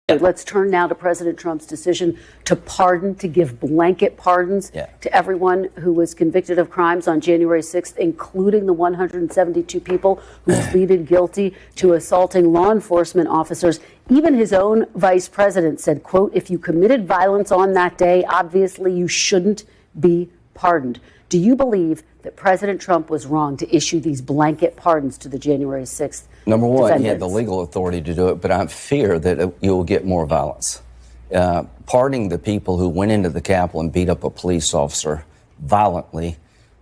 Let's turn now to President Trump's decision to pardon, to give blanket pardons to everyone who was convicted of crimes on January 6th, including the 172 people who pleaded guilty to assaulting law enforcement officers. Even his own vice president said, quote, if you committed violence on that day, obviously you shouldn't be pardoned. Do you believe that President Trump was wrong to issue these blanket pardons to the January 6th Number one, defendants? he had the legal authority to do it, but I fear that you'll get more violence. Pardoning the people who went into the Capitol and beat up a police officer violently,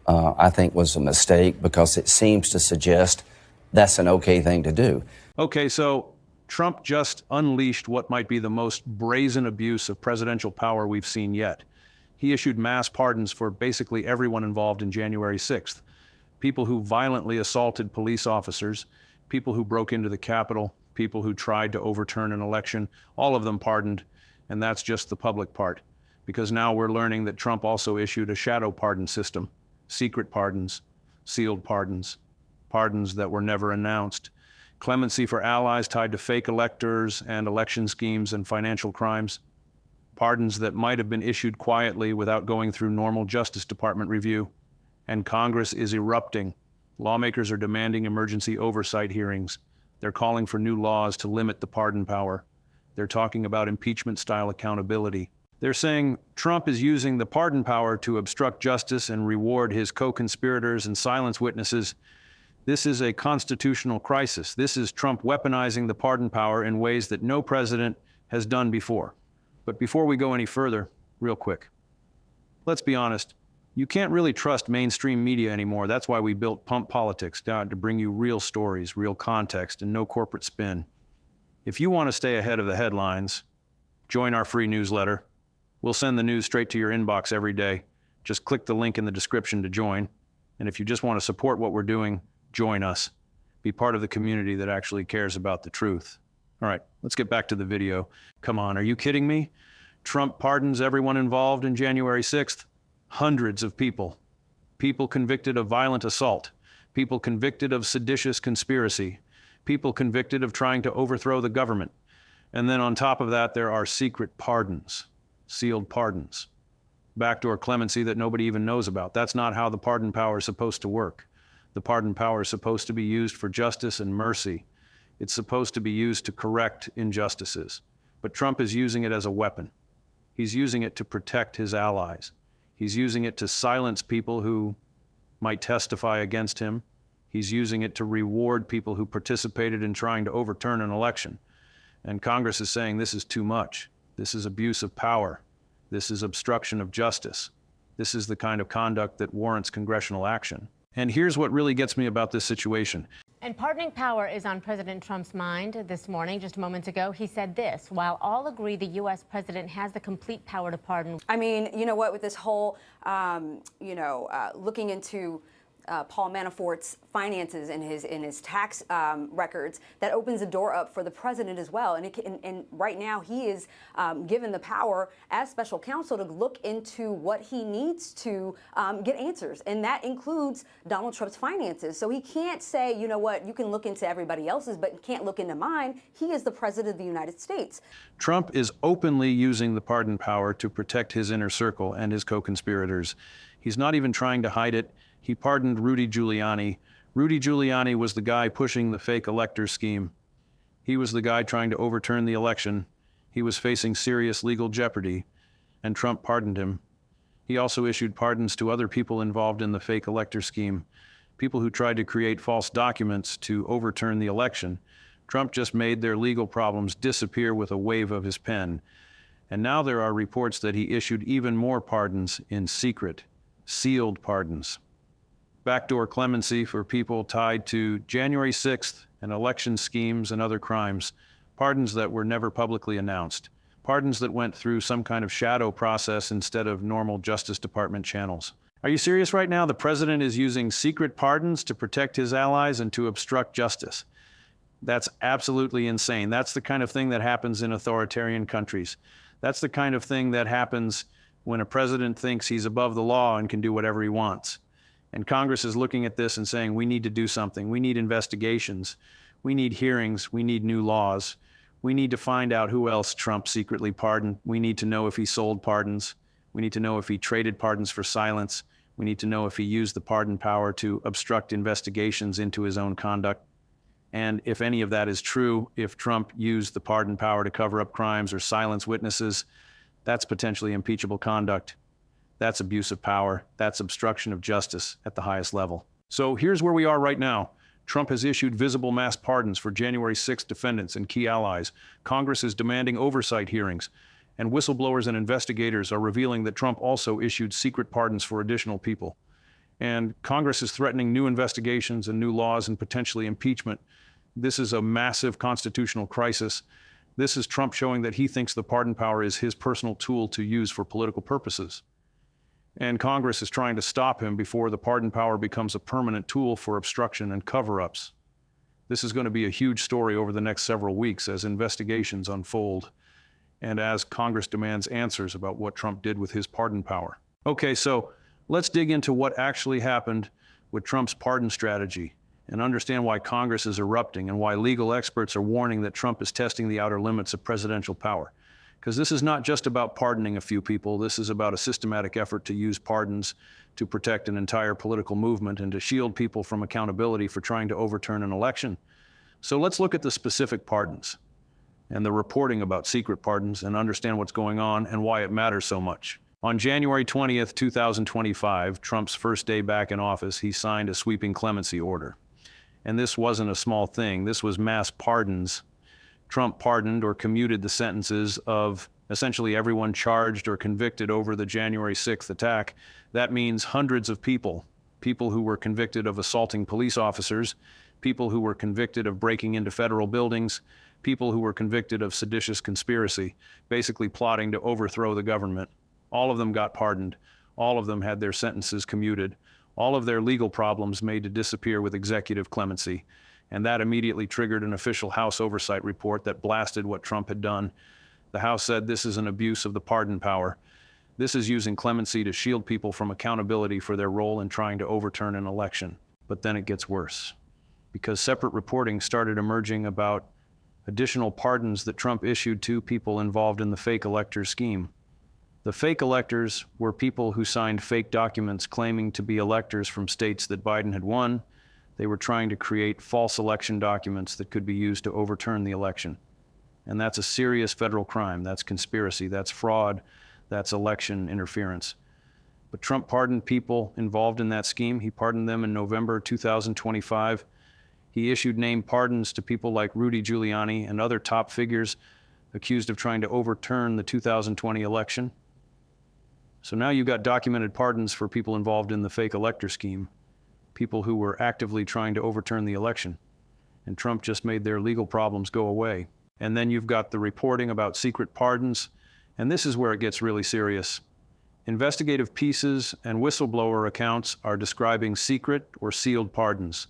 I think was a mistake, because it seems to suggest that's an okay thing to do. Okay, so Trump just unleashed what might be the most brazen abuse of presidential power we've seen yet. He issued mass pardons for basically everyone involved in January 6th. People who violently assaulted police officers, people who broke into the Capitol, people who tried to overturn an election, all of them pardoned, and that's just the public part. Because now we're learning that Trump also issued a shadow pardon system, secret pardons, sealed pardons, pardons that were never announced, clemency for allies tied to fake electors and election schemes and financial crimes, pardons that might have been issued quietly without going through normal Justice Department review. And Congress is erupting. Lawmakers are demanding emergency oversight hearings. They're calling for new laws to limit the pardon power. They're talking about impeachment-style accountability. They're saying Trump is using the pardon power to obstruct justice and reward his co-conspirators and silence witnesses. This is a constitutional crisis. This is Trump weaponizing the pardon power in ways that no president has done before. But before we go any further, real quick, let's be honest, you can't really trust mainstream media anymore. That's why we built Pump Politics down to bring you real stories, real context, and no corporate spin. If you want to stay ahead of the headlines, join our free newsletter. We'll send the news straight to your inbox every day. Just click the link in the description to join. And if you just want to support what we're doing, join us. Be part of the community that actually cares about the truth. All right, let's get back to the video. Come on, are you kidding me? Trump pardons everyone involved in January 6th. Hundreds of people. People convicted of violent assault. People convicted of seditious conspiracy. People convicted of trying to overthrow the government. And then on top of that, there are secret pardons, sealed pardons. Backdoor clemency that nobody even knows about. That's not how the pardon power is supposed to work. The pardon power is supposed to be used for justice and mercy. It's supposed to be used to correct injustices. But Trump is using it as a weapon. He's using it to protect his allies. He's using it to silence people who might testify against him. He's using it to reward people who participated in trying to overturn an election. And Congress is saying this is too much. This is abuse of power. This is obstruction of justice. This is the kind of conduct that warrants congressional action. And here's what really gets me about this situation. And pardoning power is on President Trump's mind this morning. Just moments ago, he said this: while all agree the U.S. president has the complete power to pardon. I mean, you know what, with this whole, looking into Paul Manafort's finances and his tax records, that opens the door up for the president as well. And right now he is given the power as special counsel to look into what he needs to get answers. And that includes Donald Trump's finances. So he can't say, you know what, you can look into everybody else's, but can't look into mine. He is the president of the United States. Trump is openly using the pardon power to protect his inner circle and his co-conspirators. He's not even trying to hide it. He pardoned Rudy Giuliani. Rudy Giuliani was the guy pushing the fake elector scheme. He was the guy trying to overturn the election. He was facing serious legal jeopardy, and Trump pardoned him. He also issued pardons to other people involved in the fake elector scheme, people who tried to create false documents to overturn the election. Trump just made their legal problems disappear with a wave of his pen. And now there are reports that he issued even more pardons in secret, sealed pardons. Backdoor clemency for people tied to January 6th and election schemes and other crimes. Pardons that were never publicly announced. Pardons that went through some kind of shadow process instead of normal Justice Department channels. Are you serious right now? The president is using secret pardons to protect his allies and to obstruct justice. That's absolutely insane. That's the kind of thing that happens in authoritarian countries. That's the kind of thing that happens when a president thinks he's above the law and can do whatever he wants. And Congress is looking at this and saying, we need to do something. We need investigations. We need hearings. We need new laws. We need to find out who else Trump secretly pardoned. We need to know if he sold pardons. We need to know if he traded pardons for silence. We need to know if he used the pardon power to obstruct investigations into his own conduct. And if any of that is true, if Trump used the pardon power to cover up crimes or silence witnesses, that's potentially impeachable conduct. That's abuse of power. That's obstruction of justice at the highest level. So here's where we are right now. Trump has issued visible mass pardons for January 6th defendants and key allies. Congress is demanding oversight hearings, and whistleblowers and investigators are revealing that Trump also issued secret pardons for additional people. And Congress is threatening new investigations and new laws and potentially impeachment. This is a massive constitutional crisis. This is Trump showing that he thinks the pardon power is his personal tool to use for political purposes. And Congress is trying to stop him before the pardon power becomes a permanent tool for obstruction and cover-ups. This is going to be a huge story over the next several weeks as investigations unfold and as Congress demands answers about what Trump did with his pardon power. Okay, so let's dig into what actually happened with Trump's pardon strategy and understand why Congress is erupting and why legal experts are warning that Trump is testing the outer limits of presidential power. Because this is not just about pardoning a few people. This is about a systematic effort to use pardons to protect an entire political movement and to shield people from accountability for trying to overturn an election. So let's look at the specific pardons and the reporting about secret pardons and understand what's going on and why it matters so much. On January 20th, 2025, Trump's first day back in office, he signed a sweeping clemency order. And this wasn't a small thing. This was mass pardons. Trump pardoned or commuted the sentences of essentially everyone charged or convicted over the January 6th attack. That means hundreds of people who were convicted of assaulting police officers, people who were convicted of breaking into federal buildings, people who were convicted of seditious conspiracy, basically plotting to overthrow the government. All of them got pardoned. All of them had their sentences commuted. All of their legal problems made to disappear with executive clemency. And that immediately triggered an official House oversight report that blasted what Trump had done. The House said this is an abuse of the pardon power. This is using clemency to shield people from accountability for their role in trying to overturn an election. But then it gets worse, because separate reporting started emerging about additional pardons that Trump issued to people involved in the fake elector scheme. The fake electors were people who signed fake documents claiming to be electors from states that Biden had won. They were trying to create false election documents that could be used to overturn the election. And that's a serious federal crime. That's conspiracy, that's fraud, that's election interference. But Trump pardoned people involved in that scheme. He pardoned them in November 2025. He issued named pardons to people like Rudy Giuliani and other top figures accused of trying to overturn the 2020 election. So now you've got documented pardons for people involved in the fake elector scheme, people who were actively trying to overturn the election. And Trump just made their legal problems go away. And then you've got the reporting about secret pardons. And this is where it gets really serious. Investigative pieces and whistleblower accounts are describing secret or sealed pardons,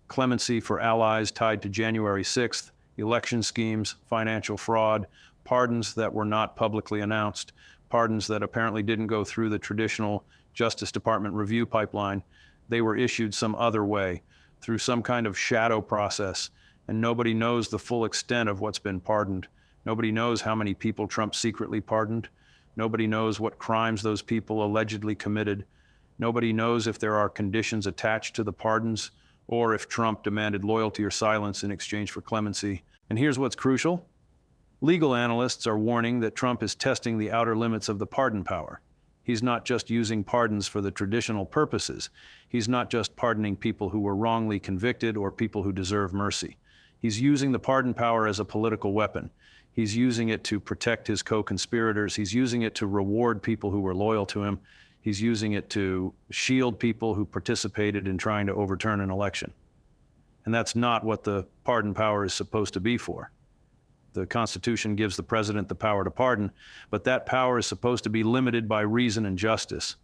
clemency for allies tied to January 6th, election schemes, financial fraud, pardons that were not publicly announced, pardons that apparently didn't go through the traditional Justice Department review pipeline. They were issued some other way, through some kind of shadow process, and nobody knows the full extent of what's been pardoned. Nobody knows how many people Trump secretly pardoned. Nobody knows what crimes those people allegedly committed. Nobody knows if there are conditions attached to the pardons or if Trump demanded loyalty or silence in exchange for clemency. And here's what's crucial. Legal analysts are warning that Trump is testing the outer limits of the pardon power. He's not just using pardons for the traditional purposes. He's not just pardoning people who were wrongly convicted or people who deserve mercy. He's using the pardon power as a political weapon. He's using it to protect his co-conspirators. He's using it to reward people who were loyal to him. He's using it to shield people who participated in trying to overturn an election. And that's not what the pardon power is supposed to be for. The Constitution gives the president the power to pardon, but that power is supposed to be limited by reason and justice,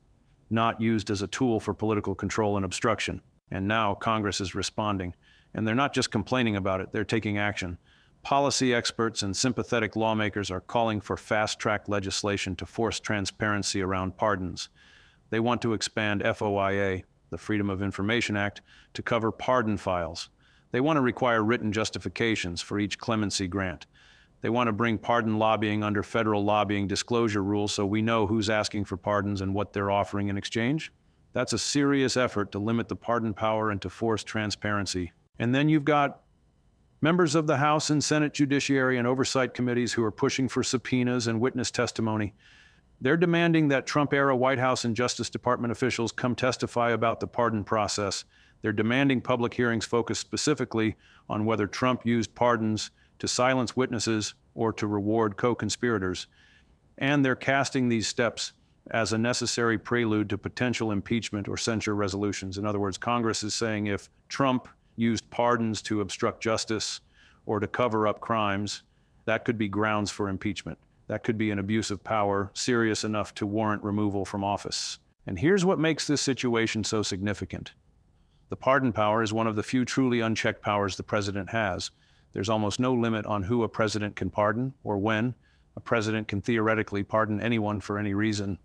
not used as a tool for political control and obstruction. And now Congress is responding. And they're not just complaining about it, they're taking action. Policy experts and sympathetic lawmakers are calling for fast-track legislation to force transparency around pardons. They want to expand FOIA, the Freedom of Information Act, to cover pardon files. They want to require written justifications for each clemency grant. They want to bring pardon lobbying under federal lobbying disclosure rules so we know who's asking for pardons and what they're offering in exchange. That's a serious effort to limit the pardon power and to force transparency. And then you've got members of the House and Senate Judiciary and Oversight Committees who are pushing for subpoenas and witness testimony. They're demanding that Trump-era White House and Justice Department officials come testify about the pardon process. They're demanding public hearings focused specifically on whether Trump used pardons to silence witnesses or to reward co-conspirators. And they're casting these steps as a necessary prelude to potential impeachment or censure resolutions. In other words, Congress is saying if Trump used pardons to obstruct justice or to cover up crimes, that could be grounds for impeachment. That could be an abuse of power serious enough to warrant removal from office. And here's what makes this situation so significant. The pardon power is one of the few truly unchecked powers the president has. There's almost no limit on who a president can pardon or when. A president can theoretically pardon anyone for any reason.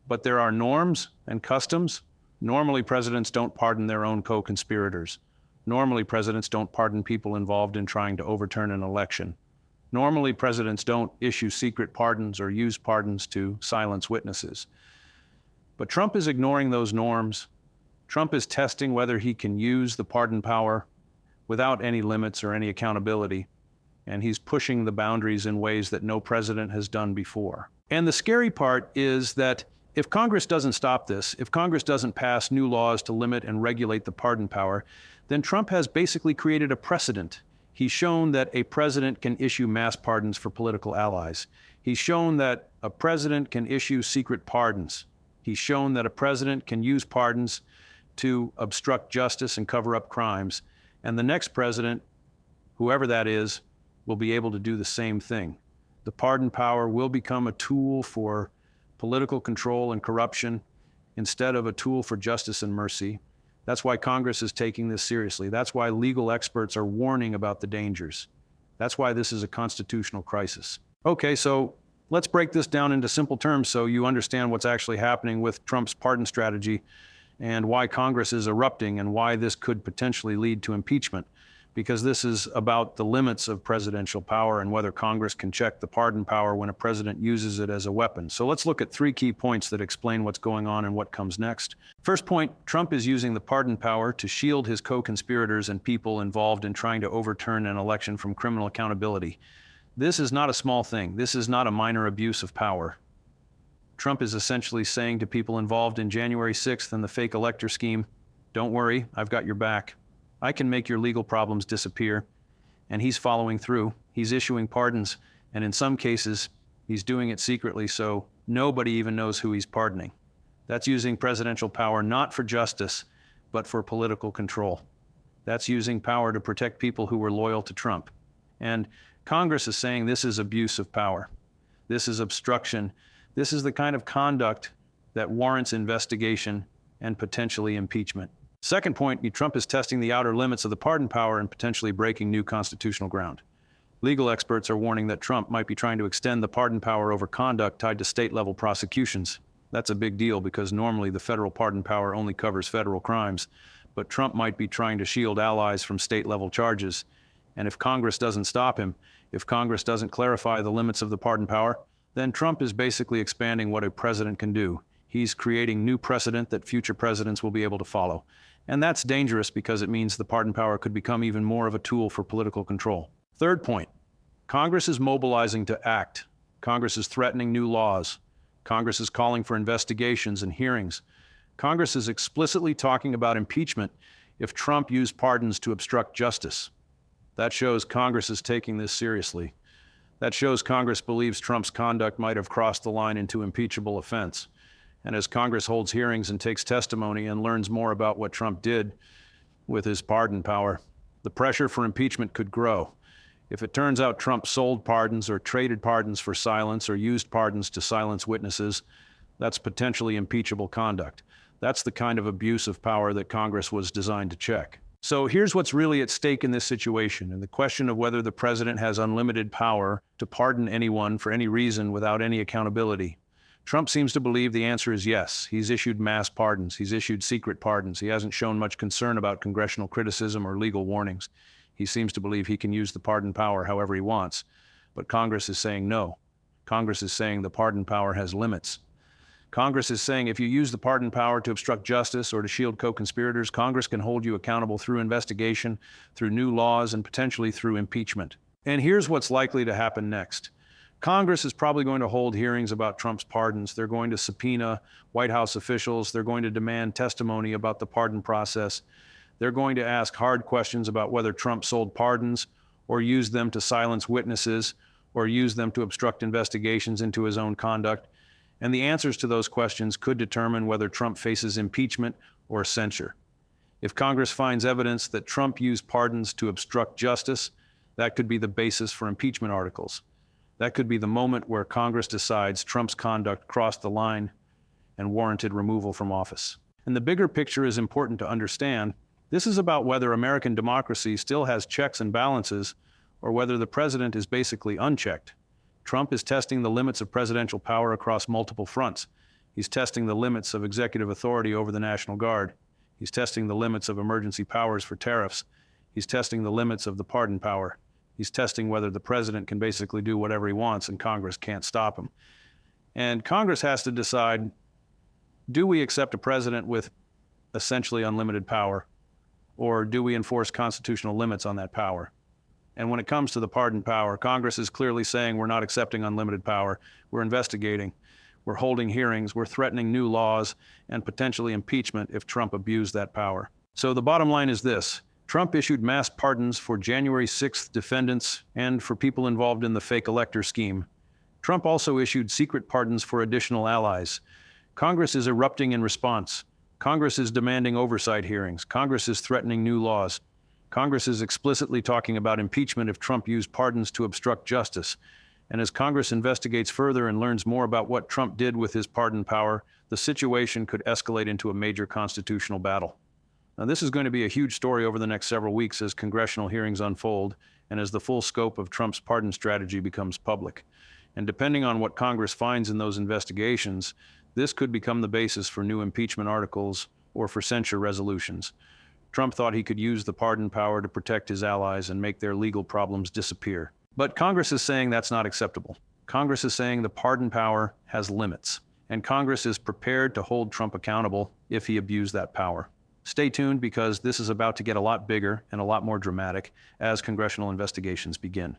But there are norms and customs. Normally, presidents don't pardon their own co-conspirators. Normally, presidents don't pardon people involved in trying to overturn an election. Normally, presidents don't issue secret pardons or use pardons to silence witnesses. But Trump is ignoring those norms. Trump is testing whether he can use the pardon power without any limits or any accountability. And he's pushing the boundaries in ways that no president has done before. And the scary part is that if Congress doesn't stop this, if Congress doesn't pass new laws to limit and regulate the pardon power, then Trump has basically created a precedent. He's shown that a president can issue mass pardons for political allies. He's shown that a president can issue secret pardons. He's shown that a president can use pardons to obstruct justice and cover up crimes. And the next president, whoever that is, will be able to do the same thing. The pardon power will become a tool for political control and corruption instead of a tool for justice and mercy. That's why Congress is taking this seriously. That's why legal experts are warning about the dangers. That's why this is a constitutional crisis. Okay, so let's break this down into simple terms so you understand what's actually happening with Trump's pardon strategy and why Congress is erupting and why this could potentially lead to impeachment. Because this is about the limits of presidential power and whether Congress can check the pardon power when a president uses it as a weapon. So let's look at 3 key points that explain what's going on and what comes next. First point, Trump is using the pardon power to shield his co-conspirators and people involved in trying to overturn an election from criminal accountability. This is not a small thing. This is not a minor abuse of power. Trump is essentially saying to people involved in January 6th and the fake elector scheme, don't worry, I've got your back. I can make your legal problems disappear. And he's following through. He's issuing pardons. And in some cases, he's doing it secretly so nobody even knows who he's pardoning. That's using presidential power not for justice, but for political control. That's using power to protect people who were loyal to Trump. And Congress is saying this is abuse of power. This is obstruction. This is the kind of conduct that warrants investigation and potentially impeachment. Second point, Trump is testing the outer limits of the pardon power and potentially breaking new constitutional ground. Legal experts are warning that Trump might be trying to extend the pardon power over conduct tied to state-level prosecutions. That's a big deal because normally the federal pardon power only covers federal crimes, but Trump might be trying to shield allies from state-level charges. And if Congress doesn't stop him, if Congress doesn't clarify the limits of the pardon power, then Trump is basically expanding what a president can do. He's creating new precedent that future presidents will be able to follow. And that's dangerous because it means the pardon power could become even more of a tool for political control. Third point, Congress is mobilizing to act. Congress is threatening new laws. Congress is calling for investigations and hearings. Congress is explicitly talking about impeachment if Trump used pardons to obstruct justice. That shows Congress is taking this seriously. That shows Congress believes Trump's conduct might have crossed the line into impeachable offense. And as Congress holds hearings and takes testimony and learns more about what Trump did with his pardon power, the pressure for impeachment could grow. If it turns out Trump sold pardons or traded pardons for silence or used pardons to silence witnesses, that's potentially impeachable conduct. That's the kind of abuse of power that Congress was designed to check. So here's what's really at stake in this situation, and the question of whether the president has unlimited power to pardon anyone for any reason without any accountability. Trump seems to believe the answer is yes. He's issued mass pardons. He's issued secret pardons. He hasn't shown much concern about congressional criticism or legal warnings. He seems to believe he can use the pardon power however he wants. But Congress is saying no. Congress is saying the pardon power has limits. Congress is saying if you use the pardon power to obstruct justice or to shield co-conspirators, Congress can hold you accountable through investigation, through new laws, and potentially through impeachment. And here's what's likely to happen next. Congress is probably going to hold hearings about Trump's pardons. They're going to subpoena White House officials. They're going to demand testimony about the pardon process. They're going to ask hard questions about whether Trump sold pardons or used them to silence witnesses or used them to obstruct investigations into his own conduct. And the answers to those questions could determine whether Trump faces impeachment or censure. If Congress finds evidence that Trump used pardons to obstruct justice, that could be the basis for impeachment articles. That could be the moment where Congress decides Trump's conduct crossed the line and warranted removal from office. And the bigger picture is important to understand. This is about whether American democracy still has checks and balances or whether the president is basically unchecked. Trump is testing the limits of presidential power across multiple fronts. He's testing the limits of executive authority over the National Guard. He's testing the limits of emergency powers for tariffs. He's testing the limits of the pardon power. He's testing whether the president can basically do whatever he wants and Congress can't stop him. And Congress has to decide, do we accept a president with essentially unlimited power, or do we enforce constitutional limits on that power? And when it comes to the pardon power, Congress is clearly saying we're not accepting unlimited power. We're investigating, we're holding hearings, we're threatening new laws and potentially impeachment if Trump abused that power. So the bottom line is this. Trump issued mass pardons for January 6th defendants and for people involved in the fake elector scheme. Trump also issued secret pardons for additional allies. Congress is erupting in response. Congress is demanding oversight hearings. Congress is threatening new laws. Congress is explicitly talking about impeachment if Trump used pardons to obstruct justice. And as Congress investigates further and learns more about what Trump did with his pardon power, the situation could escalate into a major constitutional battle. Now, this is going to be a huge story over the next several weeks as congressional hearings unfold and as the full scope of Trump's pardon strategy becomes public. And depending on what Congress finds in those investigations, this could become the basis for new impeachment articles or for censure resolutions. Trump thought he could use the pardon power to protect his allies and make their legal problems disappear. But Congress is saying that's not acceptable. Congress is saying the pardon power has limits, and Congress is prepared to hold Trump accountable if he abused that power. Stay tuned because this is about to get a lot bigger and a lot more dramatic as congressional investigations begin.